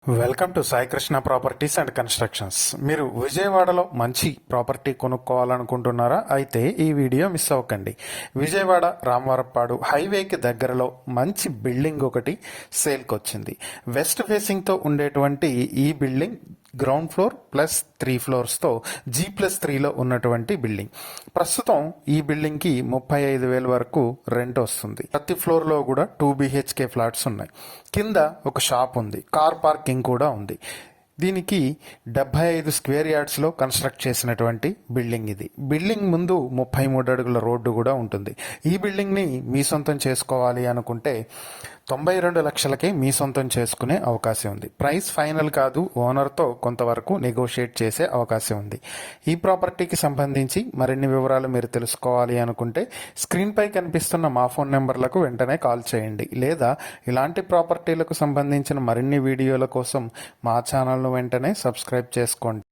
Welcome to Sai Krishna properties and constructions. మీరు విజయవాడలో మంచి ప్రాపర్టీ కొనుక్కోవాలనుకుంటున్నారా? అయితే ఈ వీడియో మిస్ అవ్వకండి. విజయవాడ రామవరప్పాడు హైవేకి దగ్గరలో మంచి బిల్డింగ్ ఒకటి సేల్కి వచ్చింది. వెస్ట్ ఫేసింగ్తో ఉండేటువంటి ఈ బిల్డింగ్ గ్రౌండ్ ఫ్లోర్ ప్లస్ 3 ఫ్లోర్స్తో G+3లో ఉన్నటువంటి బిల్డింగ్. ప్రస్తుతం ఈ బిల్డింగ్కి 35,000 వరకు రెంట్ వస్తుంది. ప్రతి ఫ్లోర్లో కూడా 2 BHK ఫ్లాట్స్ ఉన్నాయి. కింద ఒక షాప్ ఉంది, కార్ పార్కింగ్ కూడా ఉంది. దీనికి 75 స్క్వేర్ యార్డ్స్లో కన్స్ట్రక్ట్ చేసినటువంటి బిల్డింగ్ ఇది. బిల్డింగ్ ముందు 33 అడుగుల రోడ్డు కూడా ఉంటుంది. ఈ బిల్డింగ్ని మీ సొంతం చేసుకోవాలి అనుకుంటే 92 లక్షలకే మీ సొంతం చేసుకునే అవకాశం ఉంది. ప్రైస్ ఫైనల్ కాదు, ఓనర్తో కొంతవరకు నెగోషియేట్ చేసే అవకాశం ఉంది. ఈ ప్రాపర్టీకి సంబంధించి మరిన్ని వివరాలు మీరు తెలుసుకోవాలి అనుకుంటే స్క్రీన్పై కనిపిస్తున్న మా ఫోన్ నెంబర్లకు వెంటనే కాల్ చేయండి, లేదా ఇలాంటి ప్రాపర్టీలకు సంబంధించిన మరిన్ని వీడియోల కోసం మా ఛానల్ను వెంటనే సబ్స్క్రైబ్ చేసుకోండి.